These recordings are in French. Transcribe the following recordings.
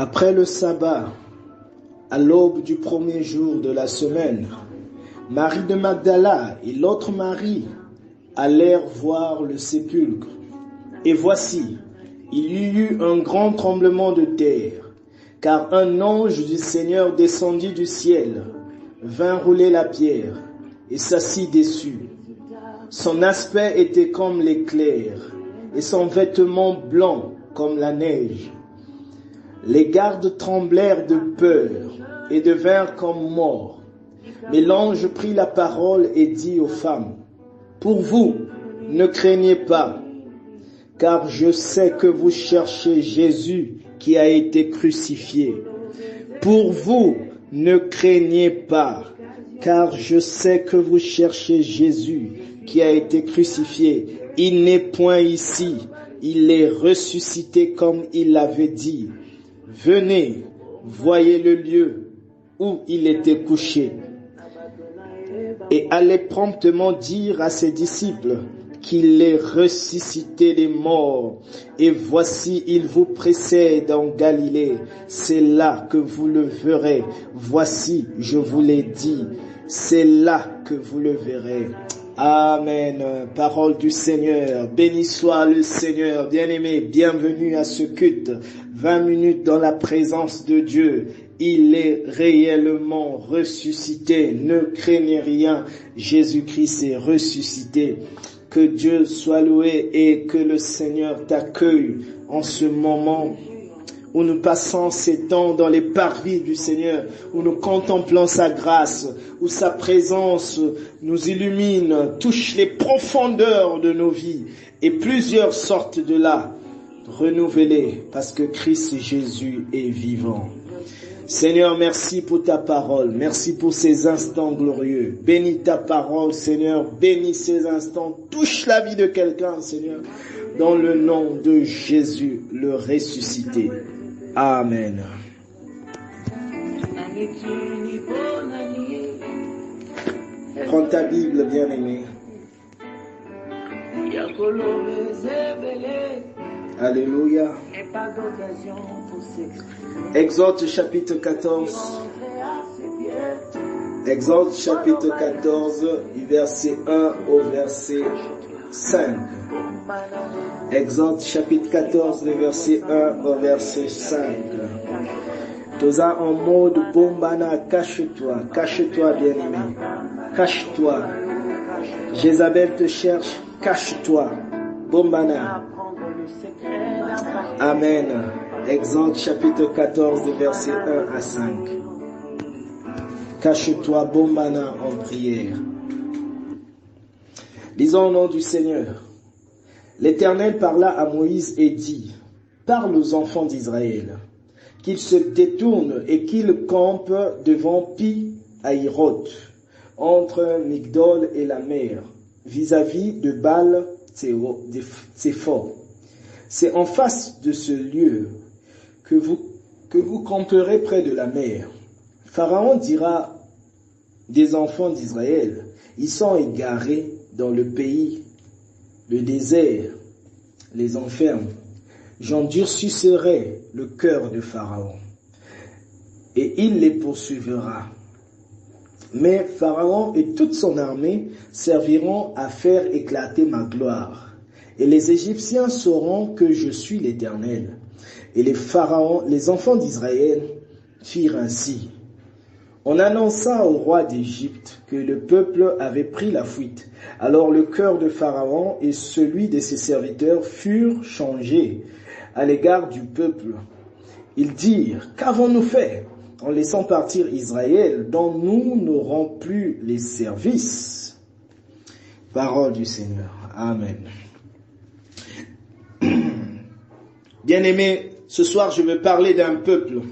Après le sabbat, à l'aube du premier jour de la semaine, Marie de Magdala et l'autre Marie allèrent voir le sépulcre. Et voici, il y eut un grand tremblement de terre, car un ange du Seigneur descendit du ciel, vint rouler la pierre et s'assit dessus. Son aspect était comme l'éclair, et son vêtement blanc comme la neige. Les gardes tremblèrent de peur et devinrent comme morts. Mais l'ange prit la parole et dit aux femmes, « Pour vous, ne craignez pas, car je sais que vous cherchez Jésus qui a été crucifié. Pour vous, ne craignez pas, car je sais que vous cherchez Jésus qui a été crucifié. Il n'est point ici, il est ressuscité comme il l'avait dit. Venez, voyez le lieu où il était couché. » Et allez promptement dire à ses disciples qu'il est ressuscité des morts. Et voici, il vous précède en Galilée. C'est là que vous le verrez. Voici, je vous l'ai dit, c'est là que vous le verrez. Amen. Parole du Seigneur. Béni soit le Seigneur. Bien-aimé, bienvenue à ce culte. 20 minutes dans la présence de Dieu. Il est réellement ressuscité. Ne craignez rien. Jésus-Christ est ressuscité. Que Dieu soit loué et que le Seigneur t'accueille en ce moment où nous passons ces temps dans les parvis du Seigneur, où nous contemplons sa grâce, où sa présence nous illumine, touche les profondeurs de nos vies et plusieurs sortent de là renouvelées parce que Christ Jésus est vivant. Seigneur, merci pour ta parole. Merci pour ces instants glorieux. Bénis ta parole, Seigneur. Bénis ces instants. Touche la vie de quelqu'un, Seigneur. Dans le nom de Jésus, le ressuscité. Amen. Prends ta Bible, bien-aimé. Alléluia. Exode chapitre 14. Exode chapitre 14, du verset 1 au verset 5. Exode chapitre 14, du verset 1 au verset 5. Toza en mode bombana, cache-toi, cache-toi bien-aimé, cache-toi. Jézabel te cherche, cache-toi, bombana. Amen. Exode chapitre 14, verset 1 à 5. Cache-toi, bombana, en prière. Lisons au nom du Seigneur. L'Éternel parla à Moïse et dit, « Parle aux enfants d'Israël, qu'ils se détournent et qu'ils campent devant Pi-Hahiroth, entre Migdol et la mer, vis-à-vis de Baal-Tséphor. C'est en face de ce lieu que vous camperez près de la mer. Pharaon dira des enfants d'Israël, ils sont égarés dans le pays, le désert les enferme. J'endurcirai le cœur de Pharaon et il les poursuivra. Mais Pharaon et toute son armée serviront à faire éclater ma gloire. Et les Égyptiens sauront que je suis l'Éternel. Et les enfants d'Israël firent ainsi. On annonça au roi d'Égypte que le peuple avait pris la fuite. Alors le cœur de Pharaon et celui de ses serviteurs furent changés à l'égard du peuple. Ils dirent, qu'avons-nous fait en laissant partir Israël, dont nous n'aurons plus les services? Parole du Seigneur. Amen. Bien-aimés, ce soir je veux parler d'un peuple.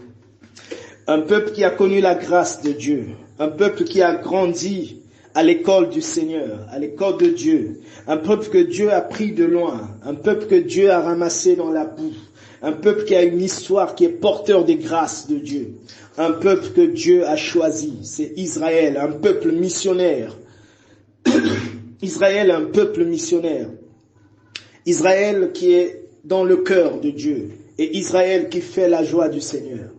Un peuple qui a connu la grâce de Dieu. Un peuple qui a grandi à l'école du Seigneur, à l'école de Dieu. Un peuple que Dieu a pris de loin. Un peuple que Dieu a ramassé dans la boue. Un peuple qui a une histoire qui est porteur des grâces de Dieu. Un peuple que Dieu a choisi. C'est Israël, un peuple missionnaire. Israël, un peuple missionnaire. Israël qui est dans le cœur de Dieu. et Israël qui fait la joie du Seigneur.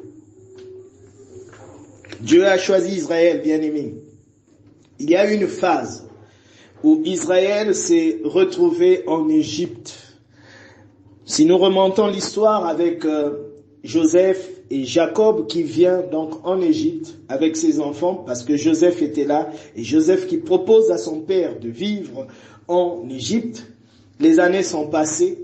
Dieu a choisi Israël, bien-aimé. Il y a une phase où Israël s'est retrouvé en Égypte. Si nous remontons l'histoire avec Joseph et Jacob qui vient donc en Égypte avec ses enfants, parce que Joseph était là, et Joseph qui propose à son père de vivre en Égypte. Les années sont passées,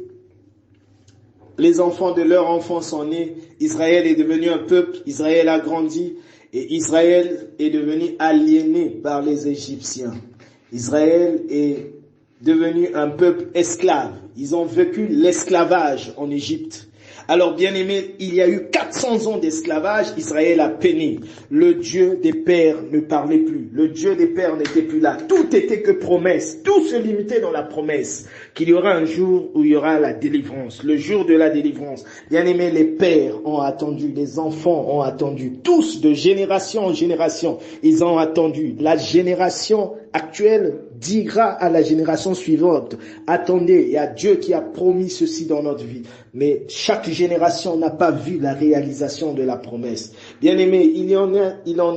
les enfants de leurs enfants sont nés, Israël est devenu un peuple, Israël a grandi, et Israël est devenu aliéné par les Égyptiens. Israël est devenu un peuple esclave. Ils ont vécu l'esclavage en Égypte. Alors, bien aimé, il y a eu 400 ans d'esclavage, Israël a peiné. Le Dieu des pères ne parlait plus. Le Dieu des pères n'était plus là. Tout était que promesse. Tout se limitait dans la promesse qu'il y aura un jour où il y aura la délivrance. Le jour de la délivrance. Bien aimé, les pères ont attendu, les enfants ont attendu. Tous, de génération en génération, ils ont attendu. La génération actuelle dira à la génération suivante, attendez, il y a Dieu qui a promis ceci dans notre vie. Mais chaque génération n'a pas vu la réalisation de la promesse. Bien-aimés, il en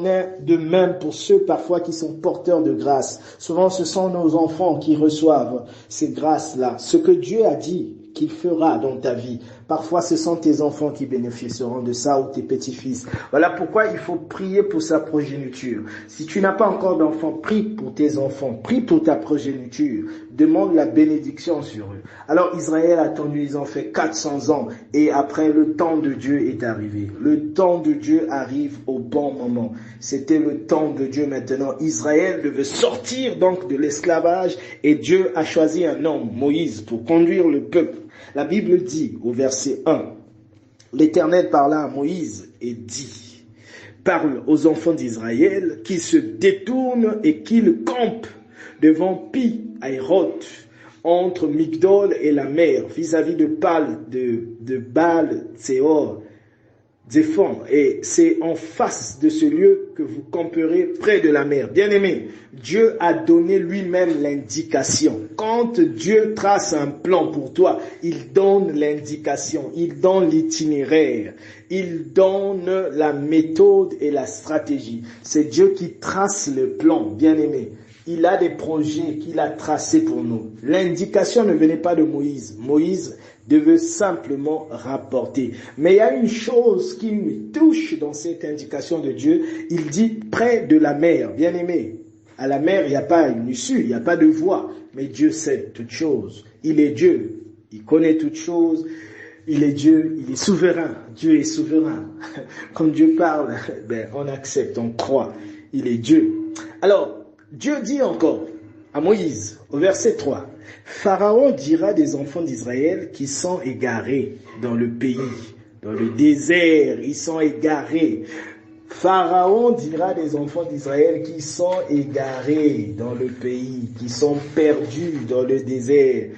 est de même pour ceux parfois qui sont porteurs de grâce. Souvent, ce sont nos enfants qui reçoivent ces grâces-là. Ce que Dieu a dit qu'il fera dans ta vie. Parfois, ce sont tes enfants qui bénéficieront de ça ou tes petits-fils. Voilà pourquoi il faut prier pour sa progéniture. Si tu n'as pas encore d'enfants, prie pour tes enfants, prie pour ta progéniture. Demande la bénédiction sur eux. Alors Israël a attendu, ils ont fait 400 ans et après le temps de Dieu est arrivé. Le temps de Dieu arrive au bon moment. C'était le temps de Dieu maintenant. Israël devait sortir donc de l'esclavage et Dieu a choisi un homme, Moïse, pour conduire le peuple. La Bible dit au verset 1, l'Éternel parla à Moïse et dit, parle aux enfants d'Israël qu'ils se détournent et qu'ils campent devant Pi-Hahiroth, entre Migdol et la mer, vis-à-vis de Baal-Tséor, Zéphon, et c'est en face de ce lieu que vous camperez près de la mer. Bien-aimé, Dieu a donné lui-même l'indication. Quand Dieu trace un plan pour toi, il donne l'indication, il donne l'itinéraire, il donne la méthode et la stratégie. C'est Dieu qui trace le plan, bien-aimé. Il a des projets qu'il a tracés pour nous. L'indication ne venait pas de Moïse. Moïse devait simplement rapporter. Mais il y a une chose qui me touche dans cette indication de Dieu. Il dit près de la mer. Bien aimé, à la mer, il n'y a pas une issue, il n'y a pas de voie. Mais Dieu sait toutes choses. Il est Dieu. Il connaît toutes choses. Il est Dieu. Il est souverain. Dieu est souverain. Quand Dieu parle, on accepte, on croit. Il est Dieu. Alors, Dieu dit encore à Moïse, au verset 3, Pharaon dira des enfants d'Israël qui sont égarés dans le pays, dans le désert, ils sont égarés. Pharaon dira des enfants d'Israël qui sont égarés dans le pays, qui sont perdus dans le désert.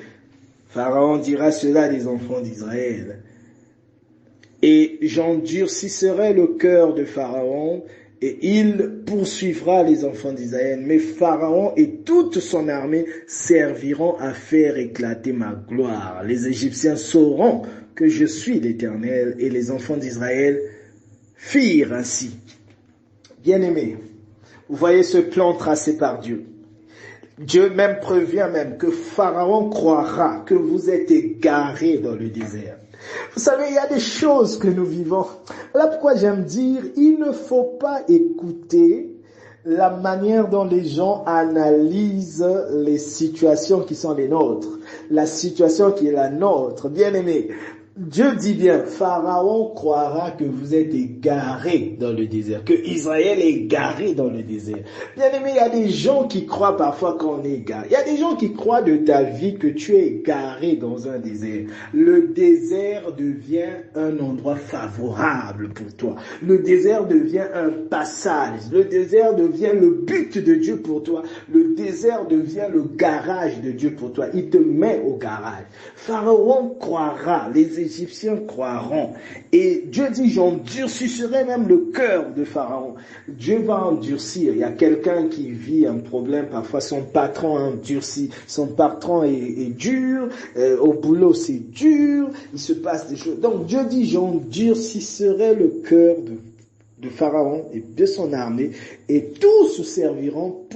Pharaon dira cela des enfants d'Israël. Et j'endurcirai le cœur de Pharaon, et il poursuivra les enfants d'Israël. Mais Pharaon et toute son armée serviront à faire éclater ma gloire. Les Égyptiens sauront que je suis l'Éternel, et les enfants d'Israël firent ainsi. Bien-aimés, vous voyez ce plan tracé par Dieu. Dieu même prévient même que Pharaon croira que vous êtes égarés dans le désert. Vous savez, il y a des choses que nous vivons. Voilà pourquoi j'aime dire, il ne faut pas écouter la manière dont les gens analysent les situations qui sont les nôtres. La situation qui est la nôtre. Bien aimé, Dieu dit bien, Pharaon croira que vous êtes égarés dans le désert, que Israël est égaré dans le désert. Bien aimé, il y a des gens qui croient parfois qu'on est égaré. Il y a des gens qui croient de ta vie que tu es égaré dans un désert. Le désert devient un endroit favorable pour toi. Le désert devient un passage. Le désert devient le but de Dieu pour toi. Le désert devient le garage de Dieu pour toi. Il te met au garage. Pharaon croira, les les Égyptiens croiront. Et Dieu dit, j'endurcirai même le cœur de Pharaon. Dieu va endurcir. Il y a quelqu'un qui vit un problème, parfois son patron endurci, son patron est dur, au boulot c'est dur, il se passe des choses. Donc Dieu dit, j'endurcirai le cœur de Pharaon et de son armée, et tous se serviront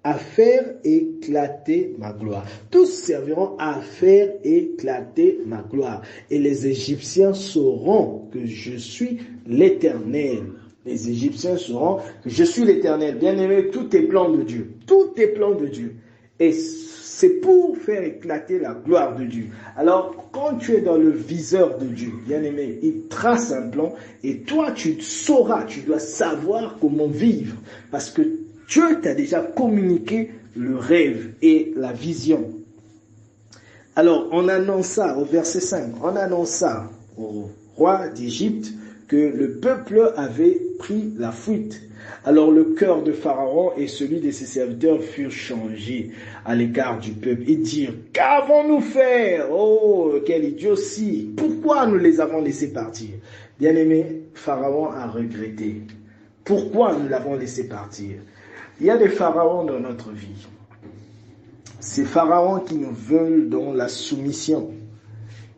à faire éclater ma gloire. Tous serviront à faire éclater ma gloire. Et les Égyptiens sauront que je suis l'Éternel. Les Égyptiens sauront que je suis l'Éternel. Bien-aimé, tout est plan de Dieu. Tout est plan de Dieu. Et c'est pour faire éclater la gloire de Dieu. Alors, quand tu es dans le viseur de Dieu, bien-aimé, il trace un plan et toi, tu sauras, tu dois savoir comment vivre. Parce que Dieu t'a déjà communiqué le rêve et la vision. Alors, on annonça, au verset 5, on annonça au roi d'Égypte que le peuple avait pris la fuite. Alors le cœur de Pharaon et celui de ses serviteurs furent changés à l'égard du peuple. Ils dirent, qu'avons-nous fait? Oh, quelle idiotie! Pourquoi nous les avons laissés partir? Bien-aimé, Pharaon a regretté. Pourquoi nous l'avons laissé partir? Il y a des pharaons dans notre vie. Ces pharaons qui nous veulent dans la soumission.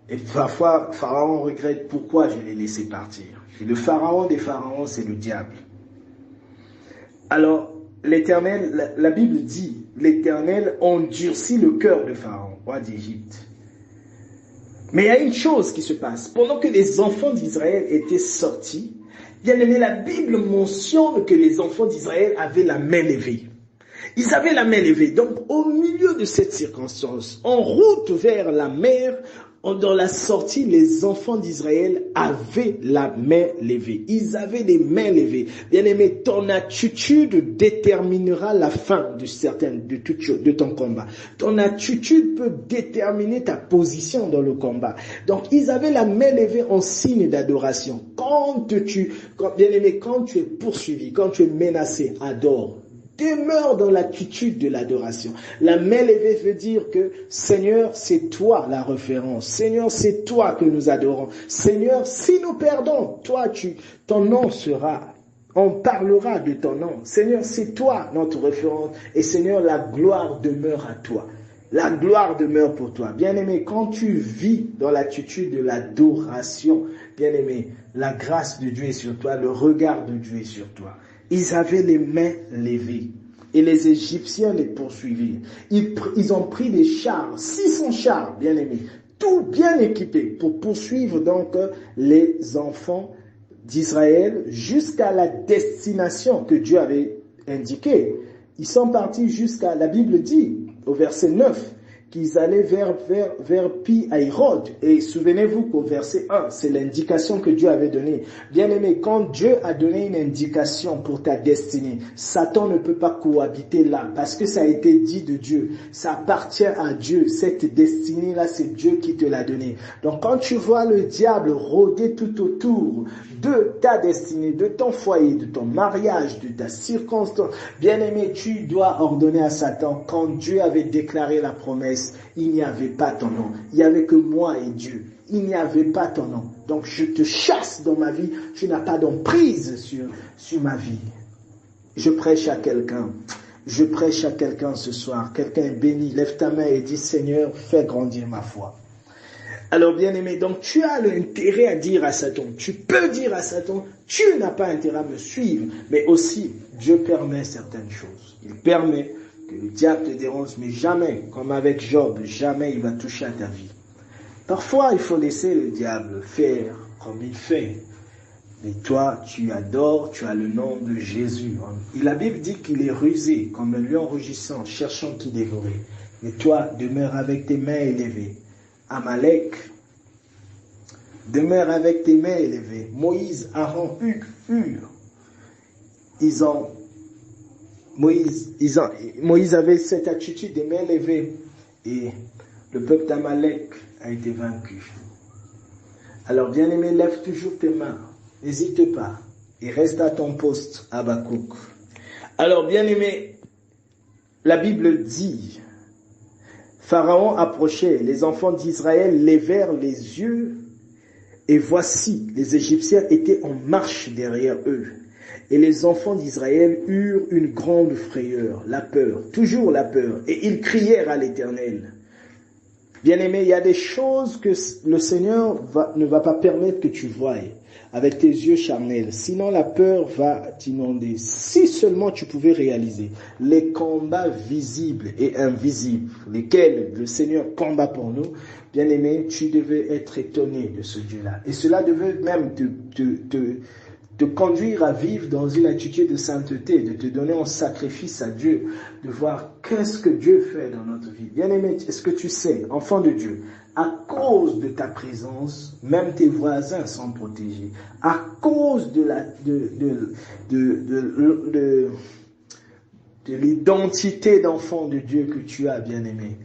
Et parfois, Pharaon regrette pourquoi je l'ai laissé partir. Et le pharaon des pharaons, c'est le diable. Alors, l'Éternel, la Bible dit, l'Éternel endurcit le cœur de Pharaon, roi d'Égypte. Mais il y a une chose qui se passe. Pendant que les enfants d'Israël étaient sortis, bien aimé, la Bible mentionne que les enfants d'Israël avaient la main levée. Ils avaient la main levée. Donc, au milieu de cette circonstance, en route vers la mer, dans la sortie, les enfants d'Israël avaient la main levée. Ils avaient les mains levées. Bien-aimé, ton attitude déterminera la fin de ton combat. Ton attitude peut déterminer ta position dans le combat. Donc, ils avaient la main levée en signe d'adoration. Bien-aimé, quand tu es poursuivi, quand tu es menacé, adore. Demeure dans l'attitude de l'adoration. La main levée veut dire que Seigneur, c'est toi la référence. Seigneur, c'est toi que nous adorons. Seigneur, si nous perdons, toi, ton nom sera, on parlera de ton nom. Seigneur, c'est toi notre référence. Et Seigneur, la gloire demeure à toi. La gloire demeure pour toi. Bien-aimé, quand tu vis dans l'attitude de l'adoration, bien-aimé, la grâce de Dieu est sur toi, le regard de Dieu est sur toi. Ils avaient les mains levées et les Égyptiens les poursuivirent. Ils ont pris des chars, 600 chars, bien aimés, tout bien équipés pour poursuivre donc les enfants d'Israël jusqu'à la destination que Dieu avait indiquée. Ils sont partis jusqu'à, la Bible dit au verset 9, qu'ils allaient vers Pi-Haïrod. Et souvenez-vous qu'au verset 1, c'est l'indication que Dieu avait donnée. Bien-aimé, quand Dieu a donné une indication pour ta destinée, Satan ne peut pas cohabiter là, parce que ça a été dit de Dieu. Ça appartient à Dieu. Cette destinée-là, c'est Dieu qui te l'a donnée. Donc quand tu vois le diable rôder tout autour de ta destinée, de ton foyer, de ton mariage, de ta circonstance, bien-aimé, tu dois ordonner à Satan, quand Dieu avait déclaré la promesse, il n'y avait pas ton nom. Il n'y avait que moi et Dieu. Il n'y avait pas ton nom. Donc je te chasse dans ma vie. Tu n'as pas d'emprise sur ma vie. Je prêche à quelqu'un. Je prêche à quelqu'un ce soir. Quelqu'un est béni. Lève ta main et dis, Seigneur, fais grandir ma foi. Alors bien aimé, donc tu as l'intérêt à dire à Satan. Tu peux dire à Satan, tu n'as pas intérêt à me suivre. Mais aussi, Dieu permet certaines choses. Il permet que le diable te dérange, mais jamais, comme avec Job, jamais il va toucher à ta vie. Parfois, il faut laisser le diable faire comme il fait. Mais toi, tu adores, tu as le nom de Jésus. Et la Bible dit qu'il est rusé, comme un lion rugissant, cherchant qui dévorer. Mais toi, demeure avec tes mains élevées. Amalek, demeure avec tes mains élevées. Moïse, Aaron, Hur, Moïse avait cette attitude des mains levées et le peuple d'Amalek a été vaincu. Alors bien aimé, lève toujours tes mains, n'hésite pas et reste à ton poste, Habakkuk. Alors bien aimé, la Bible dit, Pharaon approchait, les enfants d'Israël levèrent les yeux, et voici, les Égyptiens étaient en marche derrière eux. Et les enfants d'Israël eurent une grande frayeur, la peur, toujours la peur, et ils crièrent à l'Éternel. Bien-aimé, il y a des choses que le Seigneur ne va pas permettre que tu voies avec tes yeux charnels. Sinon, la peur va t'inonder. Si seulement tu pouvais réaliser les combats visibles et invisibles, lesquels le Seigneur combat pour nous, bien-aimé, tu devais être étonné de ce Dieu-là. Et cela devait même te conduire à vivre dans une attitude de sainteté, de te donner en sacrifice à Dieu, de voir qu'est-ce que Dieu fait dans notre vie. Bien-aimé, est-ce que tu sais, enfant de Dieu, à cause de ta présence, même tes voisins sont protégés. À cause de l'identité d'enfant de Dieu que tu as, bien-aimé,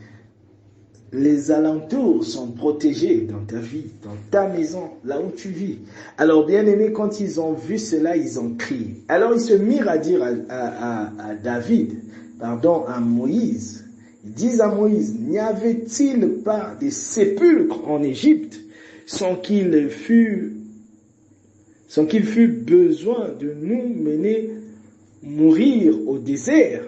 les alentours sont protégés dans ta vie, dans ta maison, là où tu vis. Alors, bien-aimés, quand ils ont vu cela, ils ont crié. Alors, ils se mirent à dire à Moïse, ils disent à Moïse, n'y avait-il pas des sépulcres en Égypte sans qu'il fût besoin de nous mener mourir au désert?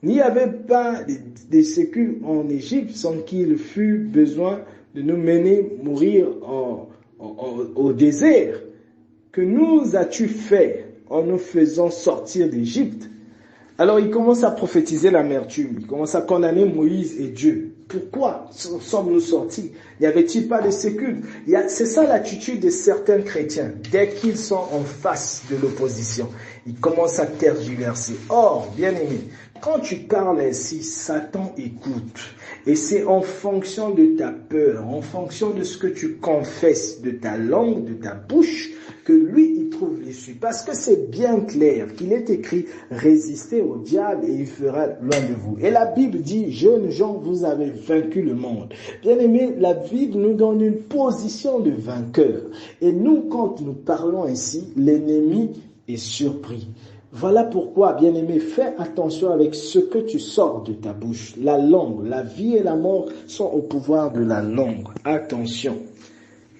N'y avait pas des sépulcres en Égypte sans qu'il fût besoin de nous mener mourir au désert. Que nous as-tu fait en nous faisant sortir d'Égypte? Alors il commence à prophétiser l'amertume, il commence à condamner Moïse et Dieu. Pourquoi sommes-nous sortis? N'y avait-il pas de sépulcre? C'est ça l'attitude de certains chrétiens. Dès qu'ils sont en face de l'opposition, ils commencent à tergiverser. Or, bien-aimé, quand tu parles ainsi, Satan écoute. Et c'est en fonction de ta peur, en fonction de ce que tu confesses de ta langue, de ta bouche, que lui, il trouve l'issue. Parce que c'est bien clair qu'il est écrit, résistez au diable et il fera loin de vous. Et la Bible dit, jeunes gens, vous avez vaincu le monde. Bien aimé, la Bible nous donne une position de vainqueur. Et nous, quand nous parlons ainsi, l'ennemi est surpris. Voilà pourquoi, bien-aimé, fais attention avec ce que tu sors de ta bouche. La langue, la vie et la mort sont au pouvoir de la langue. Attention.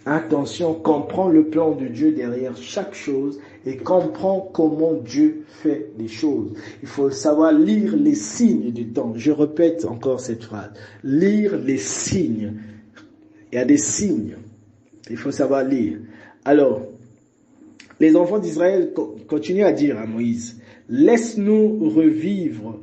Attention, comprends le plan de Dieu derrière chaque chose et comprends comment Dieu fait les choses. Il faut savoir lire les signes du temps. Je répète encore cette phrase. Lire les signes. Il y a des signes. Il faut savoir lire. Alors, les enfants d'Israël continuent à dire à Moïse, laisse-nous revivre,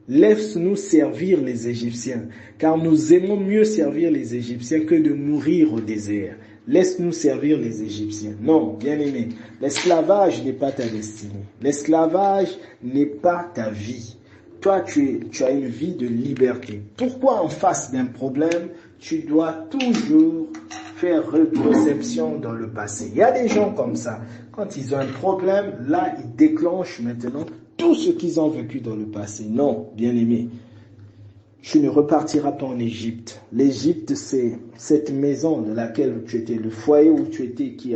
laisse-nous servir les Égyptiens, car nous aimons mieux servir les Égyptiens que de mourir au désert. Laisse-nous servir les Égyptiens. Non, bien-aimé, l'esclavage n'est pas ta destinée. L'esclavage n'est pas ta vie. Toi, tu as une vie de liberté. Pourquoi en face d'un problème, tu dois toujours faire rétrospection dans le passé? Il y a des gens comme ça. Quand ils ont un problème, là, ils déclenchent maintenant tout ce qu'ils ont vécu dans le passé. Non, bien-aimé. Tu ne repartiras pas en Égypte. L'Égypte, c'est cette maison dans laquelle tu étais, le foyer où tu étais qui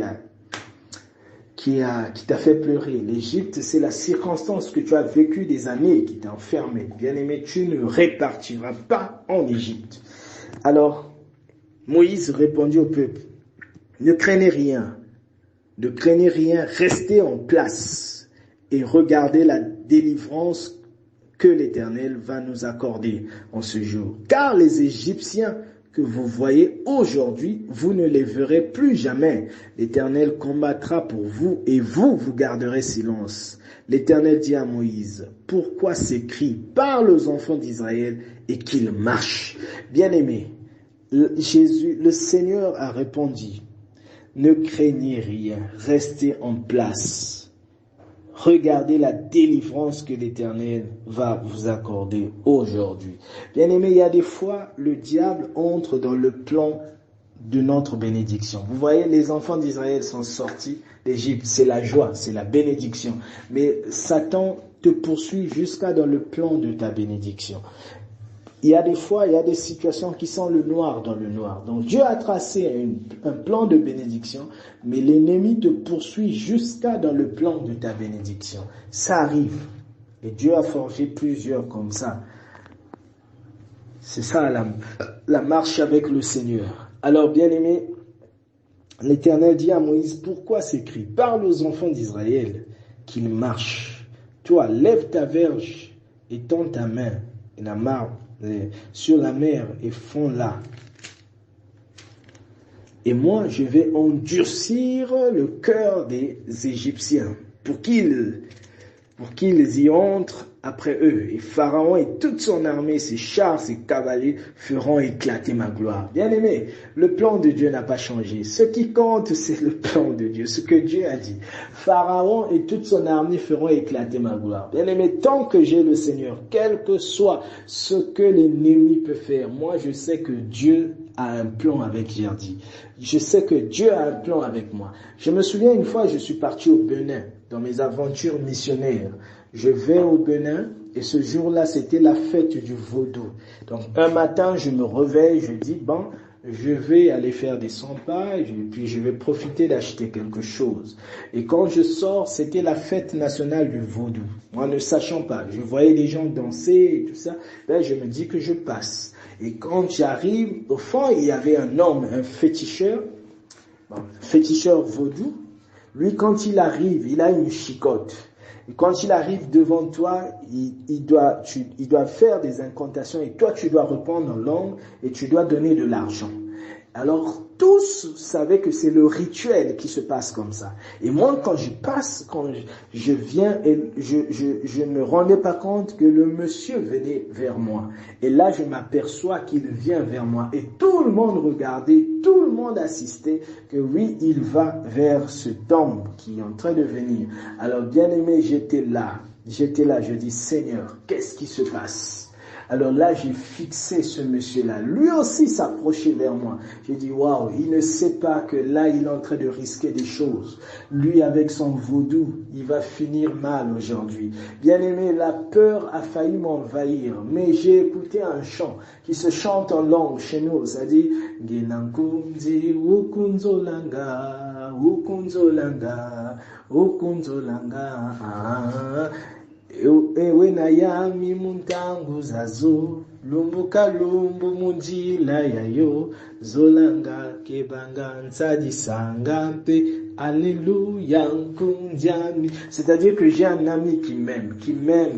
t'a fait pleurer. L'Égypte, c'est la circonstance que tu as vécue des années qui t'a enfermé. Bien-aimé, tu ne repartiras pas en Égypte. Alors, Moïse répondit au peuple, ne craignez rien, restez en place et regardez la délivrance que l'Éternel va nous accorder en ce jour. Car les Égyptiens que vous voyez aujourd'hui, vous ne les verrez plus jamais. L'Éternel combattra pour vous et vous garderez silence. L'Éternel dit à Moïse, pourquoi ces cris? Parle aux enfants d'Israël et qu'ils marchent. Bien-aimés, le Seigneur a répondu, ne craignez rien, restez en place. Regardez la délivrance que l'Éternel va vous accorder aujourd'hui. Bien-aimés, il y a des fois, le diable entre dans le plan de notre bénédiction. Vous voyez, les enfants d'Israël sont sortis d'Égypte, c'est la joie, c'est la bénédiction. Mais Satan te poursuit jusqu'à dans le plan de ta bénédiction. Il y a des fois, il y a des situations qui sont le noir dans le noir. Donc Dieu a tracé un plan de bénédiction, mais l'ennemi te poursuit jusqu'à dans le plan de ta bénédiction. Ça arrive. Et Dieu a forgé plusieurs comme ça. C'est ça la marche avec le Seigneur. Alors, bien-aimé, l'Éternel dit à Moïse, pourquoi s'écrit, parle aux enfants d'Israël qu'ils marchent. Toi, lève ta verge et tends ta main sur la mer et fonds-la. Et moi, je vais endurcir le cœur des Égyptiens pour qu'ils y entrent après eux. Et Pharaon et toute son armée, ses chars, ses cavaliers feront éclater ma gloire. Bien-aimé, le plan de Dieu n'a pas changé. Ce qui compte, c'est le plan de Dieu, ce que Dieu a dit. Pharaon et toute son armée feront éclater ma gloire. Bien-aimé, tant que j'ai le Seigneur, quel que soit ce que l'ennemi peut faire, moi je sais que Dieu a un plan avec Gerdy. Je sais que Dieu a un plan avec moi. Je me souviens une fois, je suis parti au Bénin dans mes aventures missionnaires. Je vais au Bénin et ce jour-là, c'était la fête du vaudou. Donc un matin, je me réveille, je dis, bon, je vais aller faire des 100 pas et puis je vais profiter d'acheter quelque chose. Et quand je sors, c'était la fête nationale du vaudou. Moi, ne sachant pas, je voyais des gens danser et tout ça, ben, je me dis que je passe. Et quand j'arrive, au fond, il y avait un homme, un féticheur vaudou. Lui, quand il arrive, il a une chicotte. Et quand il arrive devant toi, il doit faire des incantations et toi, tu dois répondre en langue et tu dois donner de l'argent. Alors, tous savaient que c'est le rituel qui se passe comme ça. Et moi, quand je viens, et je ne me rendais pas compte que le monsieur venait vers moi. Et là, je m'aperçois qu'il vient vers moi. Et tout le monde regardait, tout le monde assistait, que oui, il va vers cet homme qui est en train de venir. Alors, bien aimé, j'étais là, je dis, Seigneur, qu'est-ce qui se passe? Alors là, j'ai fixé ce monsieur-là. Lui aussi s'approchait vers moi. J'ai dit, waouh, il ne sait pas que là, il est en train de risquer des choses. Lui, avec son vaudou, il va finir mal aujourd'hui. Bien aimé, la peur a failli m'envahir. Mais j'ai écouté un chant qui se chante en langue chez nous. Ça dit, Genankunzi, Wukunzolanga, Wukunzolanga, Wukunzolanga. Ewe na yami muntangu zazo lumbuka lumbu munjila yayo zolanga kebanga nsadi sangampe alléluia kundiami. C'est-à-dire que j'ai un ami qui m'aime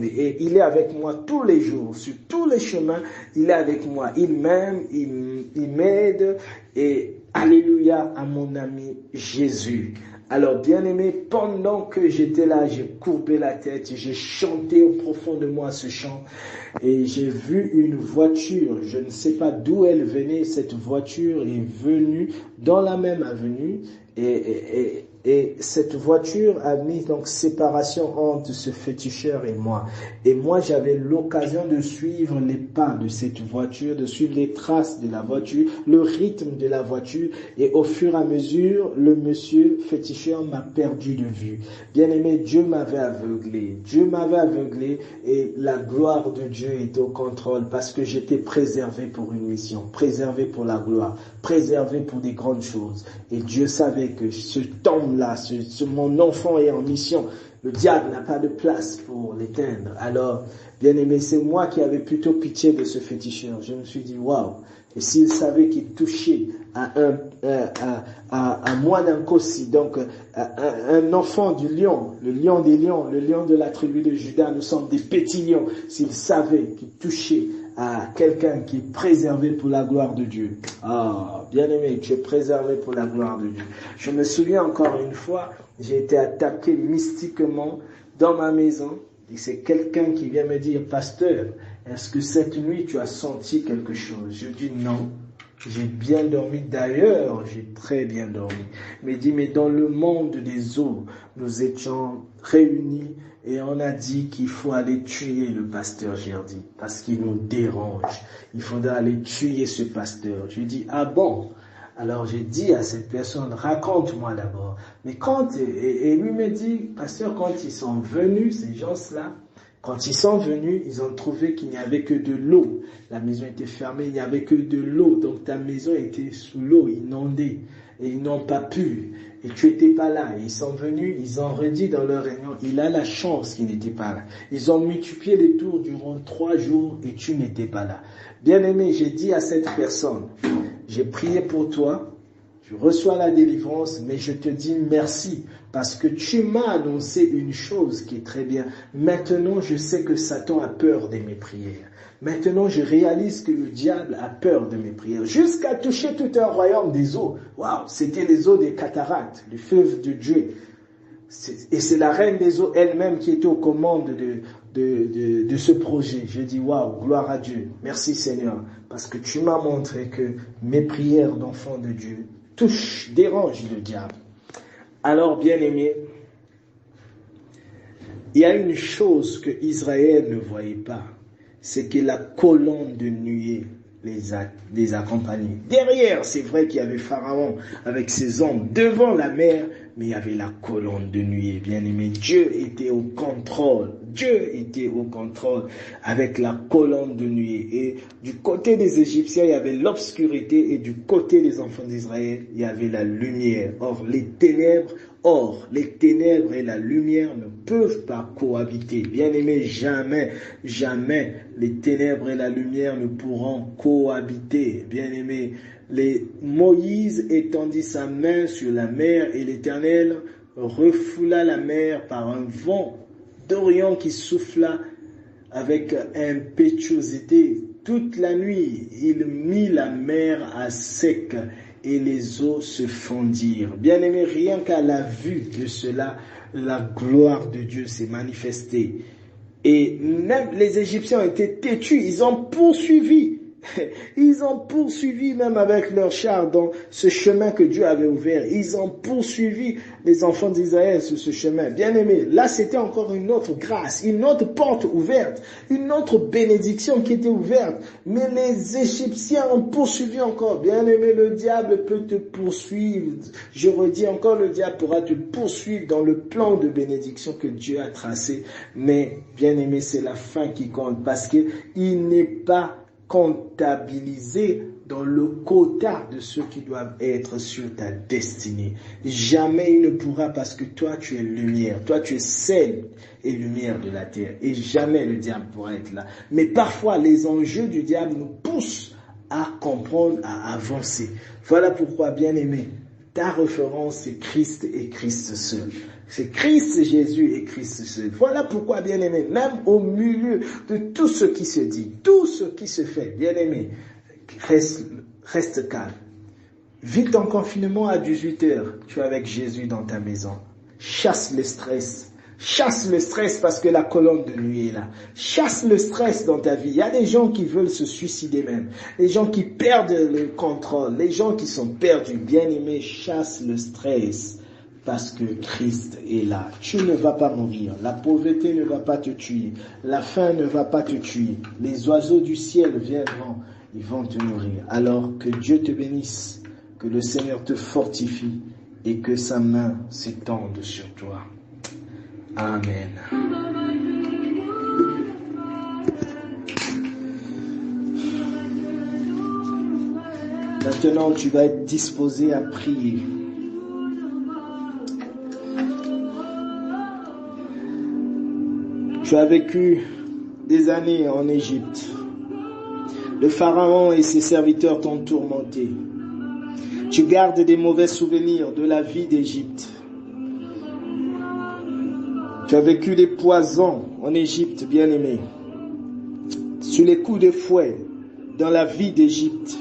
et il est avec moi tous les jours sur tous les chemins. Il est avec moi, il m'aime, il m'aide et alléluia à mon ami Jésus. Alors, bien-aimé, pendant que j'étais là, j'ai courbé la tête, j'ai chanté au profond de moi ce chant et j'ai vu une voiture. Je ne sais pas d'où elle venait. Cette voiture est venue dans la même avenue et cette voiture a mis donc séparation entre ce féticheur et moi. Et moi, j'avais l'occasion de suivre les pas de cette voiture, de suivre les traces de la voiture, le rythme de la voiture. Et au fur et à mesure, le monsieur féticheur m'a perdu de vue. Bien aimé, Dieu m'avait aveuglé. Et la gloire de Dieu est au contrôle parce que j'étais préservé pour une mission, préservé pour la gloire, préservé pour des grandes choses. Et Dieu savait que ce temps-là, mon enfant est en mission. Le diable n'a pas de place pour l'éteindre. Alors, bien aimé, c'est moi qui avais plutôt pitié de ce féticheur. Je me suis dit, waouh. Et s'il savait qu'il touchait à moine Nkosi, donc un enfant du lion, le lion des lions, le lion de la tribu de Juda, nous sommes des petits lions. S'il savait qu'il touchait à quelqu'un qui est préservé pour la gloire de Dieu. Ah, bien aimé, tu es préservé pour la gloire de Dieu. Je me souviens encore une fois, j'ai été attaqué mystiquement dans ma maison. Et c'est quelqu'un qui vient me dire, pasteur, est-ce que cette nuit tu as senti quelque chose? Je dis non. J'ai bien dormi, d'ailleurs, j'ai très bien dormi. Mais dit, mais dans le monde des eaux, nous étions réunis et on a dit qu'il faut aller tuer le pasteur Gerdy parce qu'il nous dérange. Il faudra aller tuer ce pasteur. Je dis, ah bon? Alors j'ai dit à cette personne, raconte-moi d'abord. Mais et lui me dit, pasteur, quand ils sont venus, ces gens-là, quand ils sont venus, ils ont trouvé qu'il n'y avait que de l'eau. La maison était fermée, il n'y avait que de l'eau. Donc ta maison était sous l'eau, inondée. et ils n'ont pas pu. Et tu n'étais pas là. Et ils sont venus, ils ont redit dans leur réunion, il a la chance qu'il n'était pas là. Ils ont multiplié les tours durant 3 jours et tu n'étais pas là. Bien-aimé, j'ai dit à cette personne, j'ai prié pour toi, tu reçois la délivrance, mais je te dis merci parce que tu m'as annoncé une chose qui est très bien. Maintenant, je sais que Satan a peur de mes prières. Maintenant, je réalise que le diable a peur de mes prières. Jusqu'à toucher tout un royaume des eaux. Waouh, c'était les eaux des cataractes, le fleuve de Dieu. Et c'est la reine des eaux elle-même qui était aux commandes de ce projet. Je dis waouh, gloire à Dieu. Merci Seigneur, parce que tu m'as montré que mes prières d'enfant de Dieu touchent, dérangent le diable. Alors, bien-aimé, il y a une chose que Israël ne voyait pas. C'est que la colonne de nuée les accompagnait. Derrière, c'est vrai qu'il y avait Pharaon avec ses hommes devant la mer, mais il y avait la colonne de nuée, bien aimé. Dieu était au contrôle. Dieu était au contrôle avec la colonne de nuée. Et du côté des Égyptiens, il y avait l'obscurité et du côté des enfants d'Israël, il y avait la lumière. Or, les ténèbres et la lumière ne peuvent pas cohabiter. Bien-aimé, jamais, jamais les ténèbres et la lumière ne pourront cohabiter. Bien-aimé, Moïse étendit sa main sur la mer et l'Éternel refoula la mer par un vent d'Orient qui souffla avec impétuosité. Toute la nuit, il mit la mer à sec et les eaux se fondirent. Bien-aimé, rien qu'à la vue de cela, la gloire de Dieu s'est manifestée. Et même les Égyptiens ont été têtus, ils ont poursuivi. Ils ont poursuivi même avec leurs chars dans ce chemin que Dieu avait ouvert. Ils ont poursuivi les enfants d'Israël sur ce chemin. Bien aimé, là c'était encore une autre grâce, une autre porte ouverte, une autre bénédiction qui était ouverte. Mais les Égyptiens ont poursuivi encore. Bien aimé, le diable peut te poursuivre. Je redis encore, le diable pourra te poursuivre dans le plan de bénédiction que Dieu a tracé. Mais bien aimé, c'est la fin qui compte parce qu'il n'est pas comptabilisé dans le quota de ceux qui doivent être sur ta destinée. Jamais il ne pourra parce que toi tu es lumière, toi tu es sel et lumière de la terre et jamais le diable pourra être là. Mais parfois les enjeux du diable nous poussent à comprendre, à avancer. Voilà pourquoi, bien aimé, ta référence c'est Christ et Christ seul. C'est Christ Jésus et Christ seul. Voilà pourquoi, bien-aimé, même au milieu de tout ce qui se dit, tout ce qui se fait, bien-aimé, reste calme. Vis ton confinement à 18h, tu es avec Jésus dans ta maison. Chasse le stress. Chasse le stress parce que la colonne de nuit est là. Chasse le stress dans ta vie. Il y a des gens qui veulent se suicider même. Les gens qui perdent le contrôle. Les gens qui sont perdus. Bien-aimé, chasse le stress. Parce que Christ est là. Tu ne vas pas mourir. La pauvreté ne va pas te tuer. La faim ne va pas te tuer. Les oiseaux du ciel viendront. Ils vont te nourrir. Alors que Dieu te bénisse. Que le Seigneur te fortifie. Et que sa main s'étende sur toi. Amen. Maintenant, tu vas être disposé à prier. Tu as vécu des années en Égypte. Le Pharaon et ses serviteurs t'ont tourmenté. Tu gardes des mauvais souvenirs de la vie d'Égypte. Tu as vécu des poisons en Égypte, bien-aimé. Sous les coups de fouet, dans la vie d'Égypte.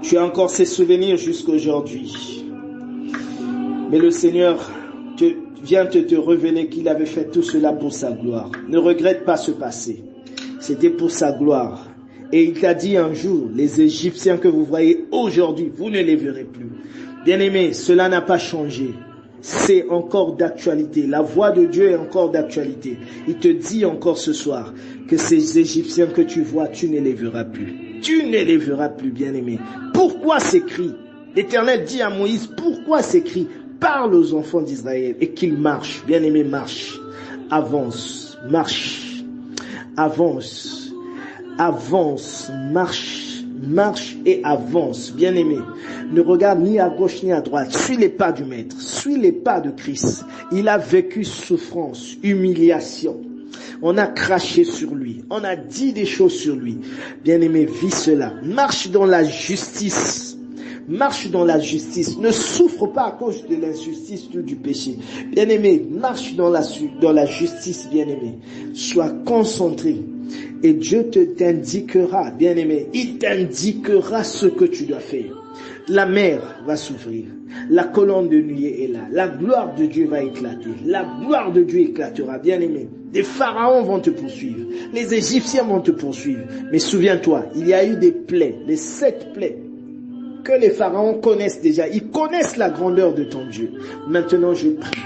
Tu as encore ces souvenirs jusqu'aujourd'hui. Mais le Seigneur vient te révéler qu'il avait fait tout cela pour sa gloire. Ne regrette pas ce passé. C'était pour sa gloire. Et il t'a dit un jour, les Égyptiens que vous voyez aujourd'hui, vous ne les verrez plus. Bien-aimé, cela n'a pas changé. C'est encore d'actualité. La voix de Dieu est encore d'actualité. Il te dit encore ce soir que ces Égyptiens que tu vois, tu ne les verras plus. Tu ne les verras plus, bien-aimé. Pourquoi ces cris? L'Éternel dit à Moïse, pourquoi ces cris? Parle aux enfants d'Israël et qu'ils marchent. Bien-aimé, marche. Avance, marche. Avance. Avance, marche. marche et avance, bien-aimé. Ne regarde ni à gauche ni à droite. Suis les pas du Maître, suis les pas de Christ. Il a vécu souffrance, humiliation. On a craché sur lui, on a dit des choses sur lui. Bien-aimé, vis cela. Marche dans la justice. Marche dans la justice. Ne souffre pas à cause de l'injustice ou du péché. Bien-aimé, marche dans la justice, bien-aimé. Sois concentré. Et Dieu t'indiquera, bien-aimé, il t'indiquera ce que tu dois faire. La mer va s'ouvrir. La colonne de nuée est là. La gloire de Dieu va éclater. La gloire de Dieu éclatera, bien-aimé. Les pharaons vont te poursuivre. Les Égyptiens vont te poursuivre. Mais souviens-toi, il y a eu des plaies, les 7 plaies que les pharaons connaissent déjà. Ils connaissent la grandeur de ton Dieu. Maintenant, je prie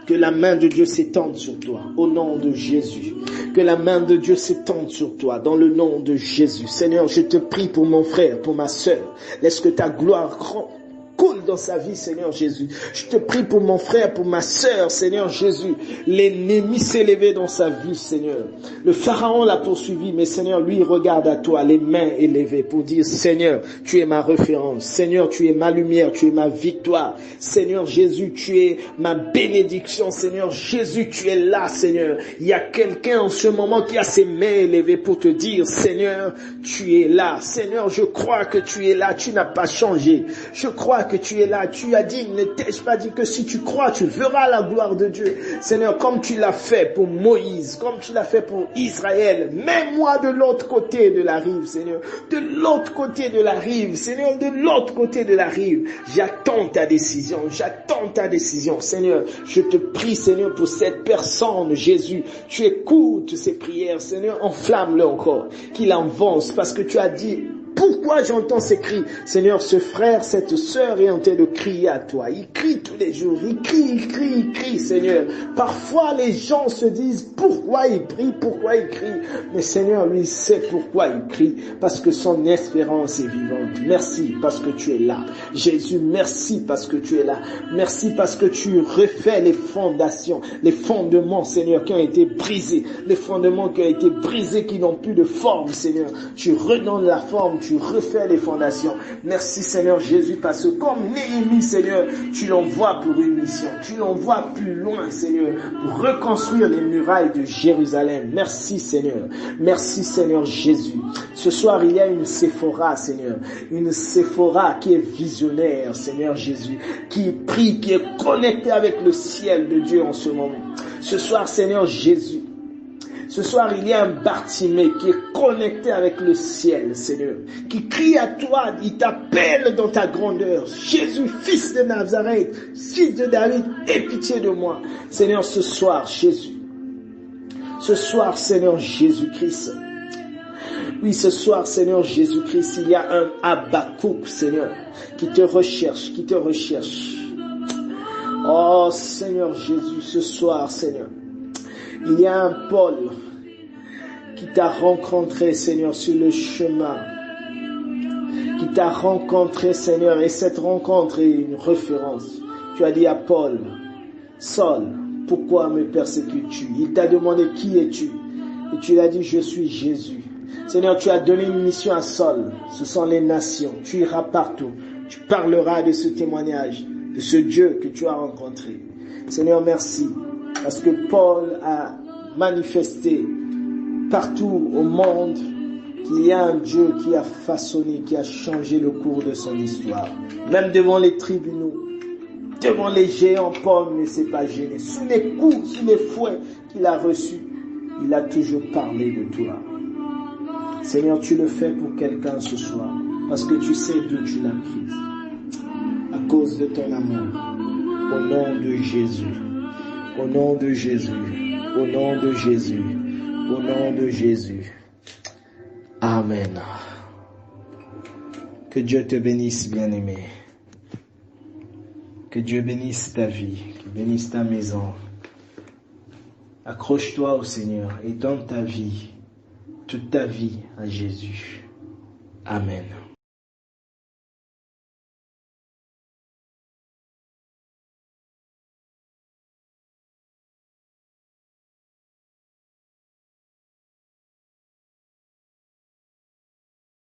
que la main de Dieu s'étende sur toi, au nom de Jésus. Que la main de Dieu s'étende sur toi, dans le nom de Jésus. Seigneur, je te prie pour mon frère, pour ma sœur. Laisse que ta gloire coule dans sa vie, Seigneur Jésus. Je te prie pour mon frère, pour ma sœur, Seigneur Jésus. L'ennemi s'est levé dans sa vie, Seigneur. Le pharaon l'a poursuivi, mais Seigneur, lui, regarde à toi, les mains élevées, pour dire, Seigneur, tu es ma référence. Seigneur, tu es ma lumière, tu es ma victoire. Seigneur Jésus, tu es ma bénédiction. Seigneur Jésus, tu es là, Seigneur. Il y a quelqu'un en ce moment qui a ses mains élevées pour te dire, Seigneur, tu es là. Seigneur, je crois que tu es là, tu n'as pas changé. Je crois que tu es là. Tu as dit, ne t'ai-je pas dit que si tu crois, tu verras la gloire de Dieu. Seigneur, comme tu l'as fait pour Moïse, comme tu l'as fait pour Israël, mets-moi de l'autre côté de la rive, Seigneur. De l'autre côté de la rive, Seigneur, de l'autre côté de la rive. J'attends ta décision, j'attends ta décision, Seigneur. Je te prie, Seigneur, pour cette personne, Jésus. Tu écoutes ses prières, Seigneur, enflamme-le encore, qu'il avance, parce que tu as dit, pourquoi j'entends ces cris? Seigneur, ce frère, cette sœur est en train de crier à toi. Il crie tous les jours. Il crie, Seigneur. Parfois, les gens se disent, pourquoi il prie, pourquoi il crie? Mais Seigneur, lui, sait pourquoi il crie. Parce que son espérance est vivante. Merci parce que tu es là. Jésus, merci parce que tu es là. Merci parce que tu refais les fondations, les fondements, Seigneur, qui ont été brisés. Les fondements qui ont été brisés, qui n'ont plus de forme, Seigneur. Tu redonnes la forme. Tu refais les fondations. Merci Seigneur Jésus, parce que comme Néhémie, Seigneur, tu l'envoies pour une mission. Tu l'envoies plus loin, Seigneur, pour reconstruire les murailles de Jérusalem. Merci Seigneur. Merci Seigneur Jésus. Ce soir, il y a une Séphora, Seigneur. Une Séphora qui est visionnaire, Seigneur Jésus. Qui prie, qui est connectée avec le ciel de Dieu en ce moment. Ce soir, Seigneur Jésus. Ce soir, il y a un Bartimée qui est connecté avec le ciel, Seigneur, qui crie à toi, il t'appelle dans ta grandeur. Jésus, fils de Nazareth, fils de David, aie pitié de moi. Seigneur, ce soir, Jésus. Ce soir, Seigneur Jésus-Christ. Oui, ce soir, Seigneur Jésus-Christ, il y a un Habakkuk, Seigneur, qui te recherche, qui te recherche. Oh, Seigneur Jésus, ce soir, Seigneur. Il y a un Paul qui t'a rencontré, Seigneur, sur le chemin. Qui t'a rencontré, Seigneur, et cette rencontre est une référence. Tu as dit à Paul, Saul, pourquoi me persécutes-tu? Il t'a demandé qui es-tu? Et tu lui as dit, je suis Jésus. Seigneur, tu as donné une mission à Saul. Ce sont les nations. Tu iras partout. Tu parleras de ce témoignage, de ce Dieu que tu as rencontré. Seigneur, merci. Parce que Paul a manifesté partout au monde qu'il y a un Dieu qui a façonné, qui a changé le cours de son histoire. Même devant les tribunaux, devant les géants, Paul ne s'est pas gêné. Sous les coups, sous les fouets qu'il a reçus, il a toujours parlé de toi. Seigneur, tu le fais pour quelqu'un ce soir, parce que tu sais d'où tu l'as prise. À cause de ton amour, au nom de Jésus. Au nom de Jésus, au nom de Jésus, au nom de Jésus. Amen. Que Dieu te bénisse, bien-aimé. Que Dieu bénisse ta vie, qu'il bénisse ta maison. Accroche-toi au Seigneur et donne ta vie, toute ta vie à Jésus. Amen.